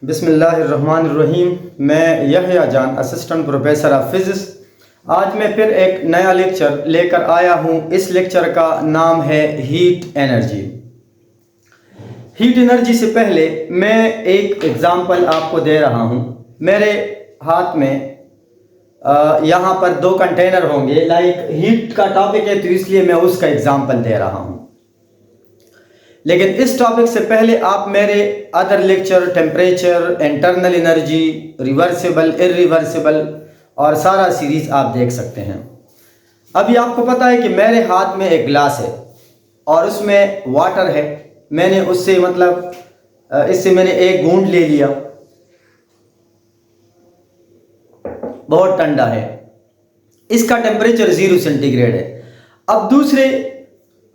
बिस्मिल्लाहिर्रहमानिर्रहीम। मैं यहया जान, असिस्टेंट प्रोफेसर ऑफ फिज़िक्स। आज मैं फिर एक नया लेक्चर लेकर आया हूँ। इस लेक्चर का नाम है हीट एनर्जी। हीट एनर्जी से पहले मैं एक एग्ज़ाम्पल आपको दे रहा हूँ। मेरे हाथ में यहाँ पर दो कंटेनर होंगे। लाइक हीट का टॉपिक है तो इसलिए मैं उसका एग्ज़ाम्पल दे रहा हूँ। लेकिन इस टॉपिक से पहले आप मेरे other lecture, temperature, internal energy, reversible, irreversible और सारा सीरीज़ आप देख सकते हैं। अभी आपको पता है कि मेरे हाथ में एक ग्लास है और उसमें वाटर है। मैंने उससे इससे मैंने एक घूंट ले लिया। बहुत ठंडा है, इसका टेम्परेचर 0 सेंटीग्रेड है। अब दूसरे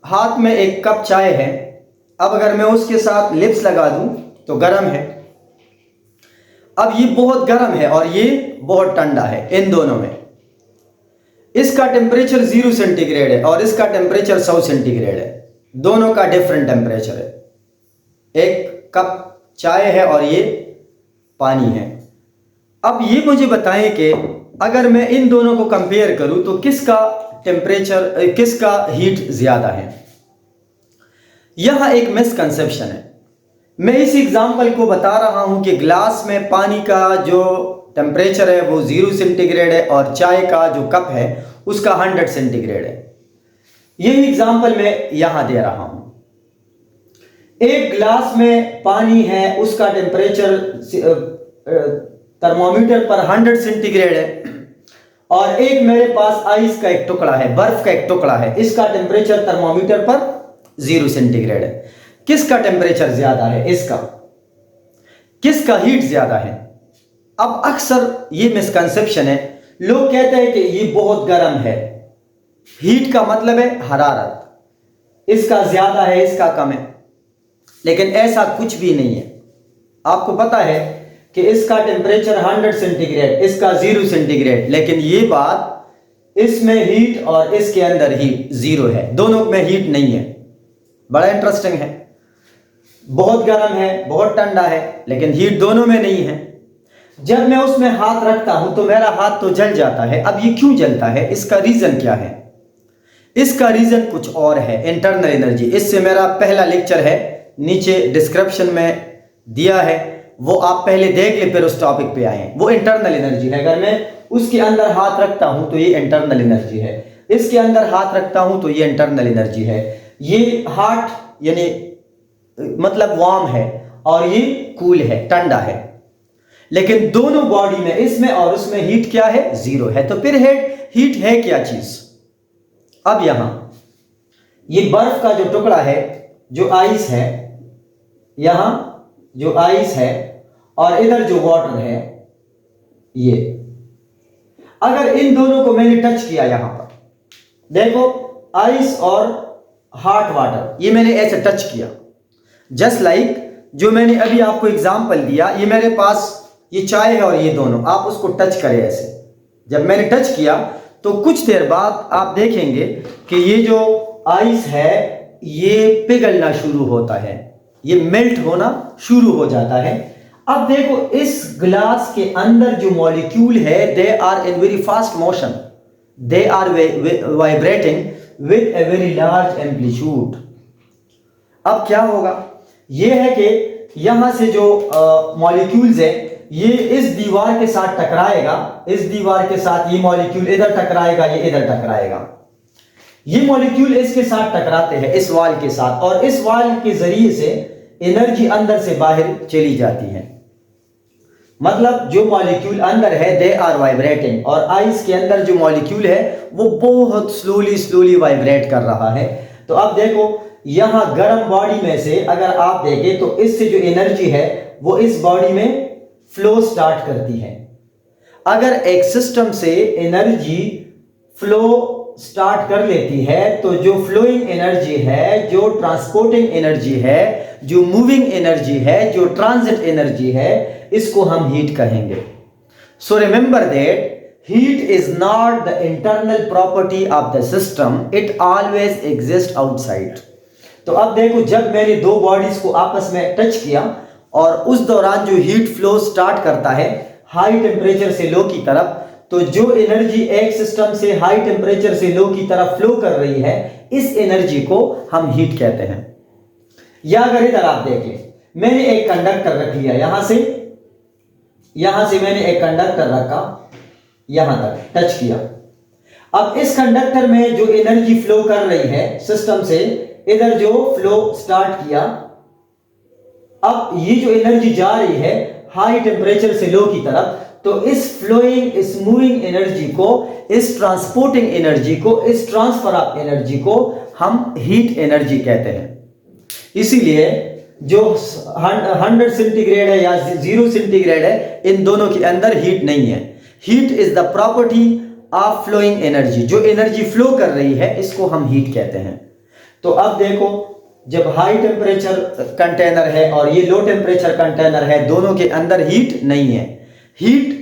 हाथ में एक कप चाय है। अब अगर मैं उसके साथ लिप्स लगा दूं तो गर्म है। अब ये बहुत गर्म है और ये बहुत ठंडा है। इन दोनों में इसका टेम्परेचर 0 सेंटीग्रेड है और इसका टेम्परेचर 100 सेंटीग्रेड है। दोनों का डिफरेंट टेम्परेचर है। एक कप चाय है और ये पानी है। अब ये मुझे बताएं कि अगर मैं इन दोनों को कंपेयर करूं तो किसका टेम्परेचर, किसका हीट ज़्यादा है। यह एक मिसकंसेप्शन है। मैं इस एग्जाम्पल को बता रहा हूं कि ग्लास में पानी का जो टेम्परेचर है वो 0 सेंटीग्रेड है और चाय का जो कप है उसका 100 सेंटीग्रेड है। यही एग्जाम्पल मैं यहां दे रहा हूं। एक ग्लास में पानी है, उसका टेम्परेचर थर्मोमीटर पर 100 सेंटीग्रेड है और एक मेरे पास आइस का एक टुकड़ा है, बर्फ का एक टुकड़ा है, इसका टेम्परेचर थर्मोमीटर पर 0 सेंटीग्रेड है। किसका टेम्परेचर ज्यादा है? इसका। किसका हीट ज्यादा है? अब अक्सर ये मिसकंसेप्शन है। लोग कहते हैं कि ये बहुत गर्म है। हीट का मतलब है हरारत, इसका ज्यादा है, इसका कम है। लेकिन ऐसा कुछ भी नहीं है। आपको पता है कि इसका टेम्परेचर 100 सेंटीग्रेड, इसका 0 सेंटीग्रेड, लेकिन ये बात इसमें हीट और इसके अंदर हीट 0 है। दोनों में हीट नहीं है। बड़ा इंटरेस्टिंग है। बहुत गर्म है, बहुत ठंडा है, लेकिन हीट दोनों में नहीं है। जब मैं उसमें हाथ रखता हूं तो मेरा हाथ तो जल जाता है। अब ये क्यों जलता है? इसका रीजन क्या है? इसका रीजन कुछ और है, इंटरनल एनर्जी। इससे मेरा पहला लेक्चर है, नीचे डिस्क्रिप्शन में दिया है, वो आप पहले देख ले फिर उस टॉपिक पे आए। वो इंटरनल एनर्जी है। अगर मैं उसके अंदर हाथ रखता हूं तो ये इंटरनल एनर्जी है। इसके अंदर हाथ रखता हूं तो ये इंटरनल एनर्जी है। ये हार्ट यानी मतलब वार्म है और ये कूल है, ठंडा है। लेकिन दोनों बॉडी में, इसमें और उसमें हीट क्या है? 0 है। तो फिर हीट है क्या चीज? अब यहां ये बर्फ का जो टुकड़ा है, जो आइस है, यहां जो आइस है और इधर जो वाटर है, ये अगर इन दोनों को मैंने टच किया, यहां पर देखो आइस और हॉट वाटर, ये मैंने ऐसे टच किया। जस्ट लाइक जो मैंने अभी आपको एग्जांपल दिया, ये मेरे पास ये चाय है और ये दोनों, आप उसको टच करें ऐसे। जब मैंने टच किया तो कुछ देर बाद आप देखेंगे कि ये जो आइस है ये पिघलना शुरू होता है, ये मेल्ट होना शुरू हो जाता है। अब देखो इस ग्लास के अंदर जो मॉलिक्यूल है, they are in very fast motion, they are vibrating with a very large amplitude। अब क्या होगा? यह है कि यहां से जो मॉलिक्यूल्स है ये इस दीवार के साथ टकराएगा, इस दीवार के साथ ये मॉलिक्यूल इधर टकराएगा, ये इधर टकराएगा। ये मॉलिक्यूल इसके साथ टकराते हैं, इस वाल के साथ, और इस वाल के जरिए से एनर्जी अंदर से बाहर चली जाती है। मतलब जो मॉलिक्यूल अंदर है दे आर वाइब्रेटिंग, और आइस के अंदर जो मॉलिक्यूल है वो बहुत स्लोली वाइब्रेट कर रहा है। तो अब देखो यहां गर्म बॉडी में से अगर आप देखें तो इससे जो एनर्जी है वो इस बॉडी में फ्लो स्टार्ट करती है। अगर एक सिस्टम से एनर्जी फ्लो स्टार्ट कर लेती है तो जो फ्लोइंग एनर्जी है, जो ट्रांसपोर्टिंग एनर्जी है, जो मूविंग एनर्जी है, जो ट्रांजिट एनर्जी है, इसको हम हीट कहेंगे। So remember that heat is not the internal property of the system, it always exist outside. तो अब देखो जब मैंने दो बॉडीज को आपस में टच किया और उस दौरान जो हीट फ्लो स्टार्ट करता है हाई टेम्परेचर से लो की तरफ, तो जो एनर्जी एक सिस्टम से हाई टेम्परेचर से लो की तरफ फ्लो कर रही है, इस एनर्जी को हम हीट कहते हैं। या अगर इधर आप देखें, मैंने एक कंडक्टर रख लिया, यहां से मैंने एक कंडक्टर रखा, यहां तक टच किया। अब इस कंडक्टर में जो एनर्जी फ्लो कर रही है सिस्टम से, इधर जो फ्लो स्टार्ट किया, अब ये जो एनर्जी जा रही है हाई टेम्परेचर से लो की तरफ, तो इस फ्लोइंग, इस मूविंग एनर्जी को, इस ट्रांसपोर्टिंग एनर्जी को, इस ट्रांसफर ऑफ एनर्जी को हम हीट एनर्जी कहते हैं। इसीलिए जो 100 सेंटीग्रेड है या 0 सेंटीग्रेड है, इन दोनों के अंदर हीट नहीं है। Heat is the property of flowing energy. जो एनर्जी फ्लो कर रही है इसको हम हीट कहते हैं। तो अब देखो, जब हाई टेम्परेचर कंटेनर है और ये लो टेम्परेचर कंटेनर है, दोनों के अंदर हीट नहीं है। हीट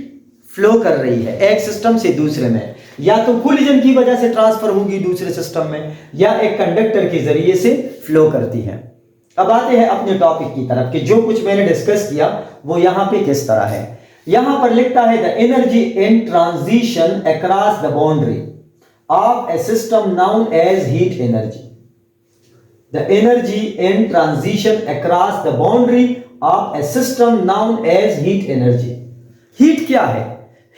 फ्लो कर रही है एक सिस्टम से दूसरे में, या तो कोलिजन की वजह से ट्रांसफर होगी दूसरे सिस्टम में, या एक कंडक्टर के जरिए से फ्लो करती है। अब आते हैं अपने टॉपिक की तरफ कि जो कुछ मैंने डिस्कस किया वो यहां पे किस तरह है। यहां पर लिखता है the energy in transition across the boundary of a system known as heat energy. The energy in transition across the boundary of a system known as heat energy. Heat क्या है?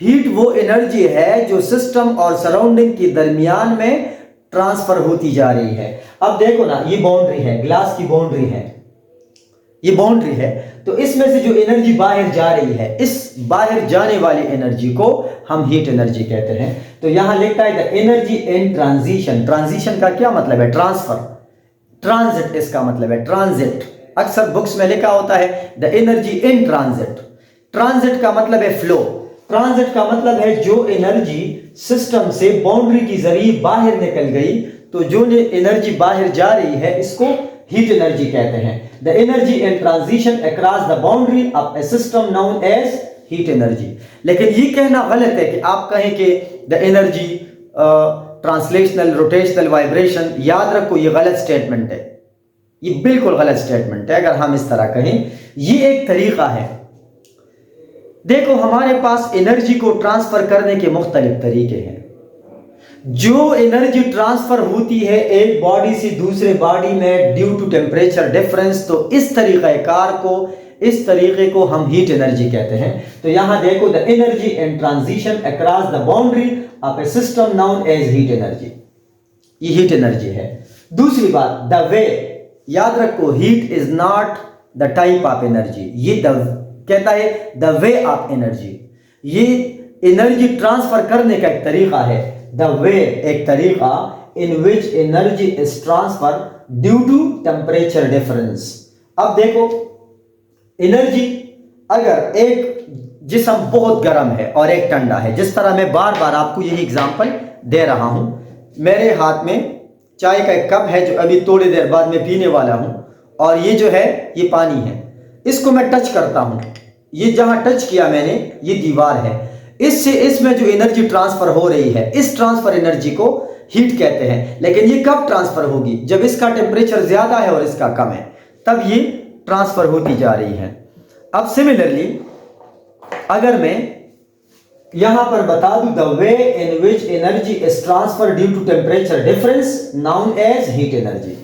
हीट वो एनर्जी है जो system और surrounding के दरमियान में transfer होती जा रही है। अब देखो ना, ये बाउंड्री है, ग्लास की बाउंड्री है, ये बाउंड्री है, तो इसमें से जो एनर्जी बाहर जा रही है, इस बाहर जाने वाली एनर्जी को हम हीट एनर्जी कहते हैं। तो यहां लिखता है the energy in transition. Transition का क्या मतलब है? ट्रांसफर, ट्रांजिट इसका मतलब है, ट्रांजिट। अक्सर बुक्स में लिखा होता है the energy in transit. Transit का मतलब है फ्लो। ट्रांजिट का मतलब है जो एनर्जी सिस्टम से बाउंड्री के जरिए बाहर निकल गई, तो जो एनर्जी बाहर जा रही है इसको हीट एनर्जी कहते हैं। The energy in transition across the boundary of a system known as heat energy. लेकिन ये कहना गलत है कि आप कहें कि the energy translational, rotational, vibration. याद रखो, ये गलत स्टेटमेंट है, ये बिल्कुल गलत स्टेटमेंट है अगर हम इस तरह कहें। ये एक तरीका है। देखो, हमारे पास एनर्जी को ट्रांसफर करने के मुख्तलिफ तरीके हैं। जो एनर्जी ट्रांसफर होती है एक बॉडी से दूसरे बॉडी में ड्यू टू टेम्परेचर डिफरेंस, तो इस तरीके को हम हीट एनर्जी कहते हैं। तो यहां देखो, the energy in transition across the boundary of a system known as heat energy. ये हीट एनर्जी है। दूसरी बात, द वे। याद रखो, heat is not the type of energy, ये कहता है द वे ऑफ एनर्जी। ये एनर्जी ट्रांसफर करने का एक तरीका है। द वे एक तरीका in which energy is transfer due to temperature difference. अब देखो, एनर्जी, अगर एक जिस्म बहुत गर्म है और एक ठंडा है, जिस तरह मैं बार बार आपको यही एग्जांपल दे रहा हूं। मेरे हाथ में चाय का एक कप है जो अभी थोड़ी देर बाद मैं पीने वाला हूं, और ये जो है ये पानी है। इसको मैं टच करता हूं, ये जहां टच किया मैंने, ये दीवार है। इसमें जो एनर्जी ट्रांसफर हो रही है, इस ट्रांसफर एनर्जी को हीट कहते हैं। लेकिन ये कब ट्रांसफर होगी? जब इसका टेम्परेचर ज्यादा है और इसका कम है, तब ये ट्रांसफर होती जा रही है। अब सिमिलरली अगर मैं यहां पर बता दूं, the way in which energy is transfer due to temperature difference known as heat energy.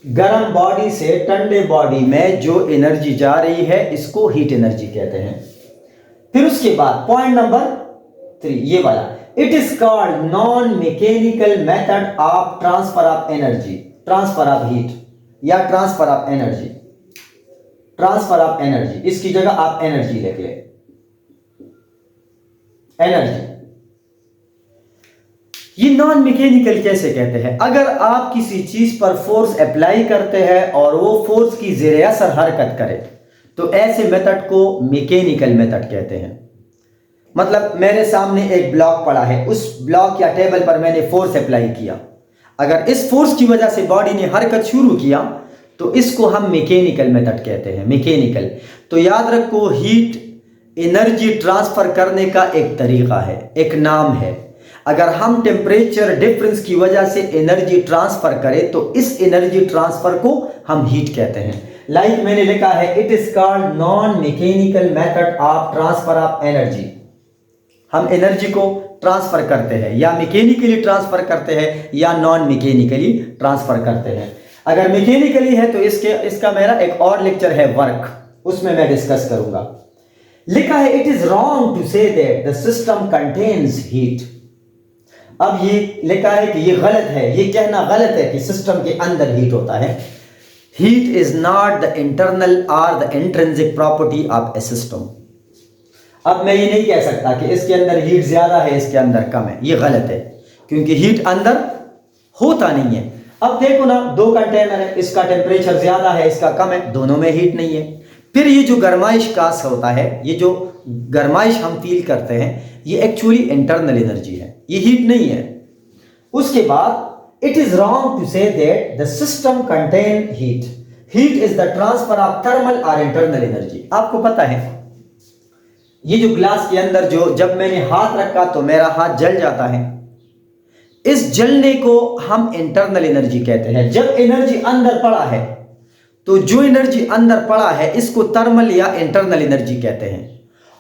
गर्म बॉडी से ठंडे बॉडी में जो एनर्जी जा रही है इसको हीट एनर्जी कहते हैं। फिर उसके बाद पॉइंट नंबर 3, ये वाला, it is called non mechanical method of transfer of energy, transfer of heat या transfer of energy. Transfer of energy, इसकी जगह आप एनर्जी लिख ले, एनर्जी। ये नॉन मैकेनिकल कैसे कहते हैं? अगर आप किसी चीज पर फोर्स अप्लाई करते हैं और वो फोर्स की ज़ेरे असर हरकत करे, तो ऐसे मेथड को मैकेनिकल मेथड कहते हैं। मतलब मेरे सामने एक ब्लॉक पड़ा है, उस ब्लॉक या टेबल पर मैंने फोर्स अप्लाई किया, अगर इस फोर्स की वजह से बॉडी ने हरकत शुरू किया तो इसको हम मैकेनिकल मेथड कहते हैं। मैकेनिकल, तो याद रखो, हीट एनर्जी ट्रांसफर करने का एक तरीका है, एक नाम है। अगर हम टेम्परेचर डिफरेंस की वजह से एनर्जी ट्रांसफर करें तो इस एनर्जी ट्रांसफर को हम हीट कहते हैं। लाइक मैंने लिखा है, it is called non mechanical method of transfer of energy. हम एनर्जी को ट्रांसफर करते हैं, या मैकेनिकली ट्रांसफर करते हैं या नॉन मैकेनिकली ट्रांसफर करते हैं। अगर मैकेनिकली है तो इसका मेरा एक और लेक्चर है वर्क, उसमें मैं डिस्कस करूंगा। लिखा है, it is wrong to say that the system contains heat. अब ये लिखा है कि ये गलत है, ये कहना गलत है कि सिस्टम के अंदर हीट होता है। Heat is not the internal और the intrinsic property of a system. अब मैं ये नहीं कह सकता कि इसके अंदर हीट ज्यादा है, इसके अंदर कम है, ये गलत है, क्योंकि हीट अंदर होता नहीं है। अब देखो ना, दो कंटेनर है, इसका टेम्परेचर ज्यादा है, इसका कम है, दोनों में हीट नहीं है। फिर ये जो गर्माइश कास होता है, ये जो गर्माइश हम फील करते हैं, ये एक्चुअली इंटरनल एनर्जी है, ये हीट नहीं है। उसके बाद it is wrong to say that the system contain heat. Heat is the transfer of thermal और इंटरनल एनर्जी। आपको पता है, ये जो ग्लास के अंदर जो जब मैंने हाथ रखा तो मेरा हाथ जल जाता है, इस जलने को हम इंटरनल एनर्जी कहते हैं। जब एनर्जी अंदर पड़ा है तो जो एनर्जी अंदर पड़ा है इसको थर्मल या इंटरनल एनर्जी कहते हैं।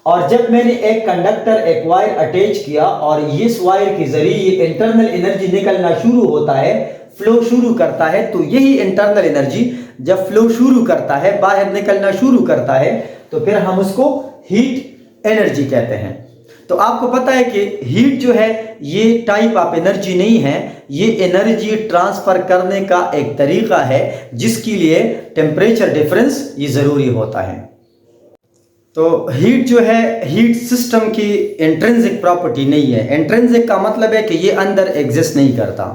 और जब मैंने एक कंडक्टर, एक वायर अटैच किया और इस वायर के जरिए ये इंटरनल एनर्जी निकलना शुरू होता है, फ्लो शुरू करता है, तो यही इंटरनल एनर्जी जब फ्लो शुरू करता है, बाहर निकलना शुरू करता है, तो फिर हम उसको हीट एनर्जी कहते हैं। तो आपको पता है कि हीट जो है ये टाइप ऑफ एनर्जी नहीं है, ये एनर्जी ट्रांसफर करने का एक तरीका है जिसके लिए टेम्परेचर डिफरेंस ये जरूरी होता है। तो हीट जो है, हीट सिस्टम की इंट्रिंसिक प्रॉपर्टी नहीं है। इंट्रिंसिक का मतलब है कि ये अंदर एग्जिस्ट नहीं करता।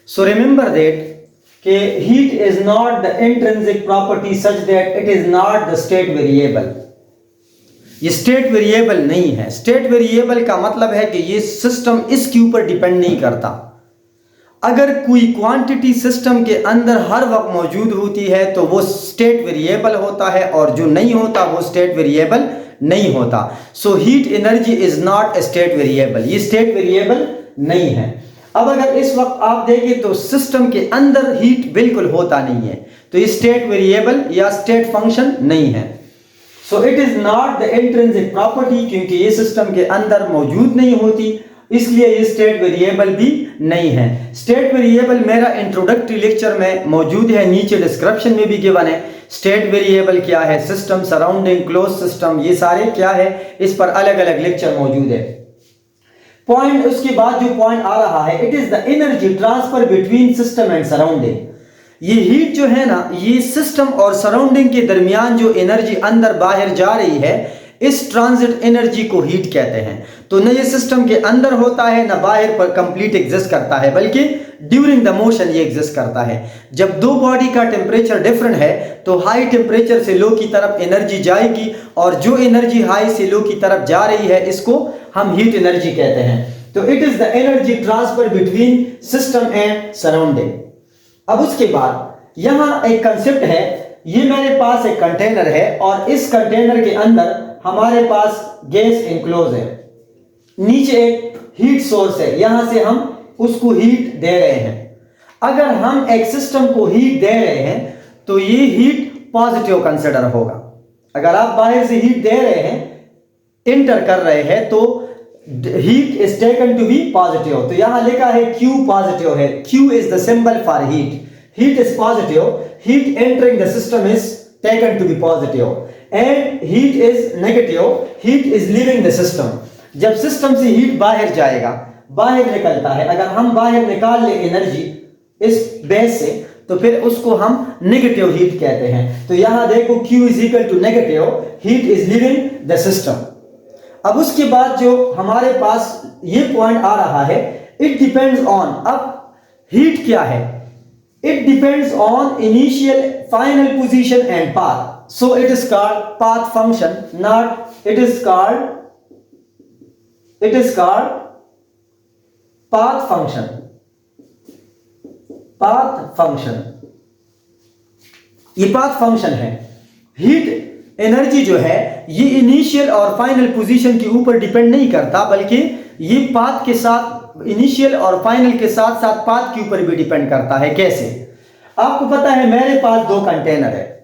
सो रिमेंबर दैट कि heat is not the intrinsic property such that it is not the state variable. ये स्टेट वेरिएबल नहीं है। स्टेट वेरिएबल का मतलब है कि ये सिस्टम इसके ऊपर डिपेंड नहीं करता। अगर कोई क्वांटिटी सिस्टम के अंदर हर वक्त मौजूद होती है तो वो स्टेट वेरिएबल होता है, और जो नहीं होता वो स्टेट वेरिएबल नहीं होता। So heat energy is not a state variable, ये स्टेट वेरिएबल नहीं है। अब अगर इस वक्त आप देखें तो सिस्टम के अंदर हीट बिल्कुल होता नहीं है, तो ये स्टेट वेरिएबल या स्टेट फंक्शन नहीं है। So it is not the intrinsic property, क्योंकि ये सिस्टम के अंदर मौजूद नहीं होती, इसलिए ये स्टेट वेरिएबल भी नहीं है। स्टेट वेरिएबल मेरा इंट्रोडक्टरी लेक्चर में मौजूद है, नीचे डिस्क्रिप्शन में भी गिवन है। स्टेट वेरिएबल क्या है, सिस्टम, सराउंडिंग, क्लोज सिस्टम, ये सारे क्या है, इस पर अलग अलग लेक्चर मौजूद है। पॉइंट, उसके बाद जो पॉइंट आ रहा है, it is the energy transfer between system and surrounding. ये हीट जो है ना, ये सिस्टम और सराउंडिंग के दरमियान जो एनर्जी अंदर बाहर जा रही है, इस ट्रांजिट एनर्जी को हीट कहते हैं। तो न ये सिस्टम के अंदर होता है न बाहर पर कंप्लीट एग्जिस्ट करता है, बल्कि ड्यूरिंग द मोशन ये एग्जिस्ट करता है। जब दो बॉडी का टेम्परेचर डिफरेंट है तो हाई टेम्परेचर से लो की तरफ एनर्जी जाएगी, और जो एनर्जी हाई से लो की तरफ जा रही है इसको हम हीट एनर्जी कहते हैं। तो it is the energy transfer between system and surrounding. अब उसके बाद यहां एक कंसेप्ट है, ये मेरे पास एक कंटेनर है और इस कंटेनर के अंदर हमारे पास गैस इनक्लोज है, नीचे एक हीट सोर्स है, यहां से हम उसको हीट दे रहे हैं। अगर हम एक सिस्टम को हीट दे रहे हैं तो ये हीट पॉजिटिव कंसिडर होगा। अगर आप बाहर से हीट दे रहे हैं, इंटर कर रहे हैं, तो heat is taken to be positive. तो यहां लिखा है Q पॉजिटिव है, Q is the symbol for heat. Heat is positive, heat entering the system is taken to be positive, and heat is negative, heat is leaving the system. जब system से heat बाहर जाएगा, बाहर निकलता है, अगर हम बाहर निकाल ले एनर्जी इस बेस से, तो फिर उसको हम नेगेटिव हीट कहते हैं। तो यहां देखो Q is equal to negative, heat is leaving the system. अब उसके बाद जो हमारे पास ये पॉइंट आ रहा है, इट डिपेंड्स ऑन, अब हीट क्या है, it depends on initial, final position and path. So it is called path function, not it is called path function. Path function, ये पाथ फंक्शन है। हीट एनर्जी जो है ये इनिशियल और final position के ऊपर डिपेंड नहीं करता, बल्कि ये पाथ के साथ, इनिशियल और फाइनल के साथ साथ पाथ के ऊपर भी डिपेंड करता है। कैसे? आपको पता है मेरे पास दो कंटेनर है,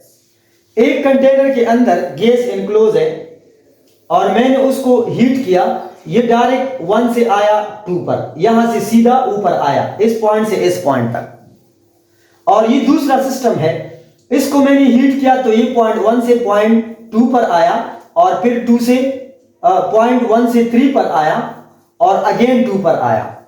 एक कंटेनर के अंदर गैस एनक्लोज है और मैंने उसको हीट किया, ये डायरेक्ट 1 से आया 2 पर, यहां से सीधा ऊपर आया इस पॉइंट से इस पॉइंट तक। और ये दूसरा सिस्टम है, इसको मैंने हीट किया तो ये पॉइंट 1 से पॉइंट 2 पर आया और फिर 2 से पॉइंट 1 से 3 पर आया और अगेन 2 पर आया।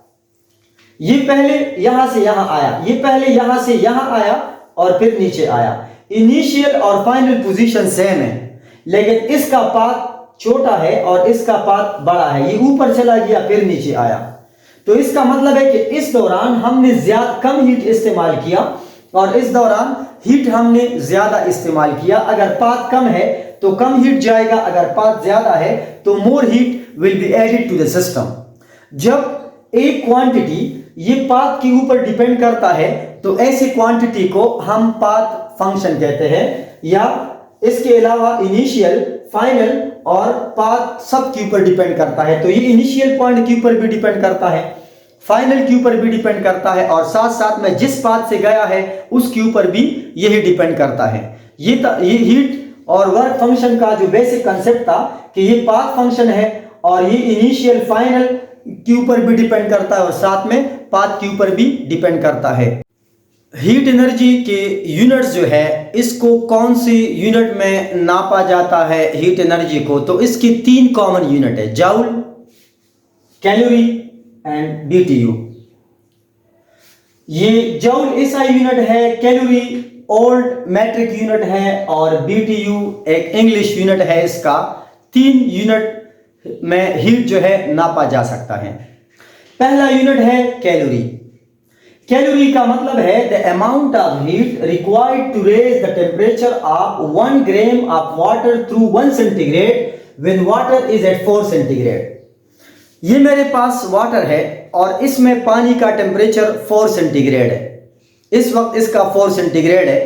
ये पहले यहां से यहां आया, ये पहले यहां से यहां आया और फिर नीचे आया। इनिशियल और फाइनल पोजीशन सेम है, लेकिन इसका पाथ छोटा है और इसका पाथ बड़ा है, ये ऊपर चला गया फिर नीचे आया। तो इसका मतलब है कि इस दौरान हमने ज्यादा कम हीट इस्तेमाल किया और इस दौरान हीट हमने ज्यादा इस्तेमाल किया। अगर पाथ कम है तो कम हीट जाएगा, अगर पाथ ज्यादा है तो more heat will be added to the system. जब एक क्वांटिटी ये पाथ के ऊपर डिपेंड करता है तो ऐसी क्वांटिटी को हम पाथ फंक्शन कहते हैं, या इसके अलावा इनिशियल, फाइनल और पाथ सब के ऊपर डिपेंड करता है। तो ये इनिशियल पॉइंट के ऊपर भी डिपेंड करता है, फाइनल के ऊपर भी डिपेंड करता है और साथ साथ में जिस पाथ से गया है उसके ऊपर भी यही डिपेंड करता है। ये हीट और वर्क फंक्शन का जो बेसिक कंसेप्ट था कि ये पाथ फंक्शन है और ये इनिशियल फाइनल के ऊपर भी डिपेंड करता है और साथ में पाथ के ऊपर भी डिपेंड करता है। हीट एनर्जी के यूनिट्स जो है, इसको कौन सी यूनिट में नापा जाता है हीट एनर्जी को? तो इसकी 3 कॉमन यूनिट है, जूल, कैलोरी एंड बीटीयू। ये जूल एसआई यूनिट है, कैलोरी ओल्ड मैट्रिक यूनिट है और बीटीयू एक इंग्लिश यूनिट है। इसका 3 यूनिट में हीट जो है नापा जा सकता है। पहला यूनिट है कैलोरी। कैलोरी का मतलब है the amount of heat required to raise the temperature of 1 gram of water through 1 centigrade when water is at 4 centigrade. ये मेरे पास वाटर है और इसमें पानी का टेम्परेचर 4 सेंटीग्रेड है। इस वक्त इसका 4 सेंटीग्रेड है।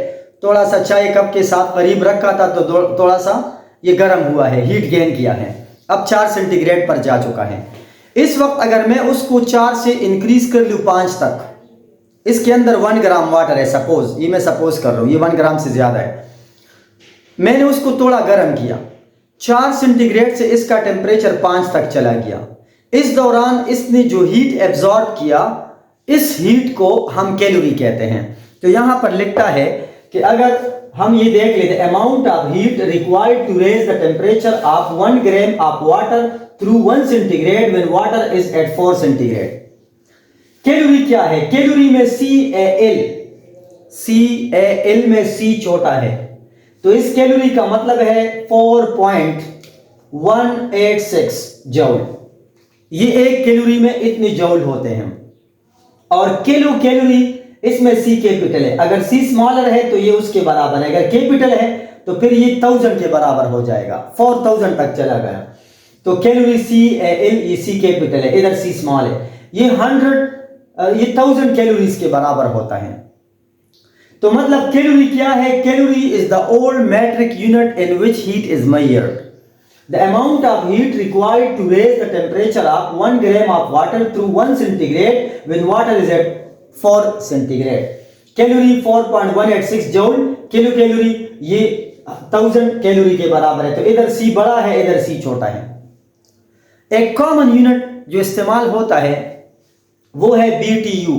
थोड़ा सा चाय कप के साथ करीब रखा था तो थोड़ा सा ये गर्म हुआ है, हीट गेन किया है, अब 4 सेंटीग्रेड पर जा चुका है। इस वक्त अगर मैं उसको 4 से इंक्रीज कर लूँ 5 तक, इसके अंदर 1 ग्राम वाटर है, सपोज, ये मैं सपोज कर रहा हूँ, ये 1 ग्राम से ज्यादा है। मैंने उसको थोड़ा गर्म किया, 4 सेंटीग्रेड से इसका टेम्परेचर 5 तक चला गया। इस दौरान इसने जो हीट एब्जॉर्ब किया, इस हीट को हम कैलोरी कहते हैं। तो यहां पर लिखता है कि अगर हम ये देख लेते, amount of heat required to raise the temperature of 1 gram of water through 1 centigrade when water is at 4 centigrade. Calorie क्या है? कैलोरी में CAL में C छोटा है, तो इस कैलोरी का मतलब है 4.186 जूल। ये एक कैलोरी में इतने जूल होते हैं। और कैलोरी इसमें C कैपिटल है, अगर C स्मॉलर है तो ये उसके बराबर है, अगर कैपिटल है तो फिर ये 1000 के बराबर हो जाएगा, 4000 तक चला गया। तो कैलोरी CAL, ये C कैपिटल है, इधर C स्मॉल है, ये 1000 कैलोरीज के बराबर होता है। तो मतलब कैलोरी क्या है? Calorie is the old metric unit in which heat is measured. The amount of heat required to raise the temperature of 1 gram of water through 1 centigrade when water is at 4 centigrade. Calorie 4.186 joule, kilo calorie ये 1000 calorie के बराबर है। तो इधर C बड़ा है, इधर C छोटा है। एक कॉमन यूनिट जो इस्तेमाल होता है वो है BTU।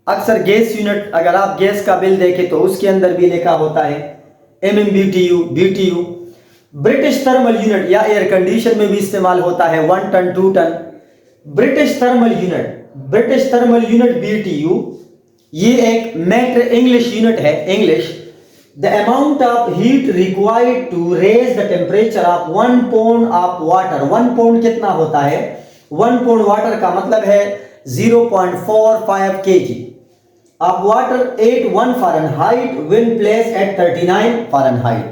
अक्सर गैस यूनिट, अगर आप गैस का बिल देखें तो उसके अंदर भी लिखा होता है MMBTU, BTU। British thermal unit या एयर कंडीशन में भी इस्तेमाल होता है 1 ton 2 ton. British thermal unit BTU, ये एक इंग्लिश यूनिट है, English. The amount of heat required to raise the temperature of 1 pound of water. 1 pound कितना होता है? 1 पाउंड वाटर का मतलब है 0.45 kg of water at 1 Fahrenheit when placed at 39 Fahrenheit.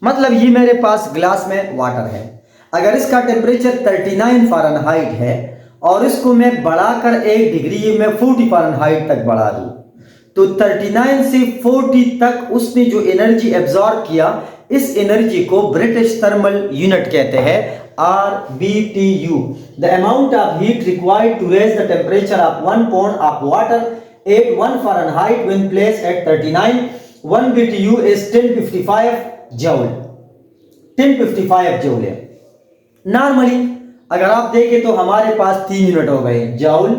मतलब ये मेरे पास ग्लास में वाटर है, अगर इसका टेम्परेचर 39 फ़ारेनहाइट है और इसको मैं बढ़ाकर 1 डिग्री में 40 फ़ारेनहाइट तक बढ़ा दूं, तो 39 से 40 तक उसने जो एनर्जी एब्जॉर्ब किया, इस एनर्जी को ब्रिटिश थर्मल यूनिट कहते हैं, RBTU। The amount of heat required to raise the temperature of 1 pound of water at 1 Fahrenheit when placed at 39 1 BTU is 1055 joule, 1055 joule है। नॉर्मली अगर आप देखें तो हमारे पास 3 यूनिट हो गए, जूल,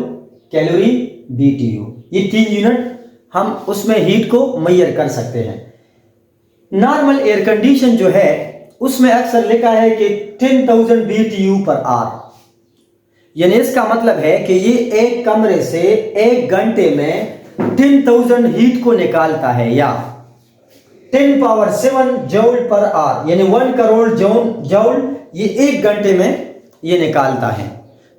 कैलोरी, BTU। ये 3 यूनिट हम उसमें हीट को मेजर कर सकते हैं। नॉर्मल एयर कंडीशन जो है उसमें अक्सर लिखा है कि 10,000 BTU पर आवर, यानी इसका मतलब है कि ये एक कमरे से 1 घंटे में 10,000 हीट को निकालता है, या 10 पावर 7 जूल पर आवर, यानी 1 करोड़ जूल ये 1 घंटे में ये निकालता है।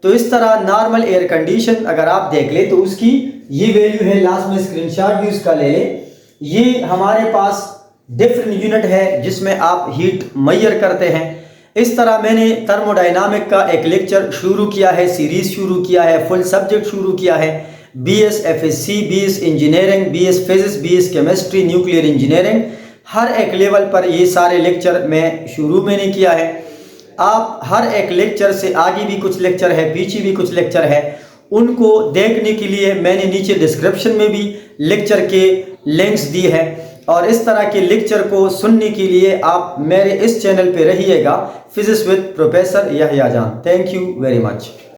तो इस तरह नॉर्मल एयर कंडीशन अगर आप देख ले तो उसकी ये वैल्यू है, लास्ट में स्क्रीनशॉट भी उसका ले ले। ये हमारे पास डिफरेंट यूनिट है जिसमें आप हीट मेजर करते हैं। इस तरह मैंने थर्मोडायनामिक का एक लेक्चर शुरू किया है, सीरीज शुरू किया है, फुल सब्जेक्ट शुरू किया है, BS FSC, BS engineering, BS physics, BS chemistry, nuclear engineering, हर एक लेवल पर ये सारे लेक्चर मैं शुरू मैंने किया है। आप हर एक लेक्चर से आगे भी कुछ लेक्चर है, पीछे भी कुछ लेक्चर है, उनको देखने के लिए मैंने नीचे डिस्क्रिप्शन में भी लेक्चर के लिंक्स दी है। और इस तरह के लेक्चर को सुनने के लिए आप मेरे इस चैनल पे रहिएगा, फिजिक्स विद प्रोफेसर यहया जान। Thank you very much.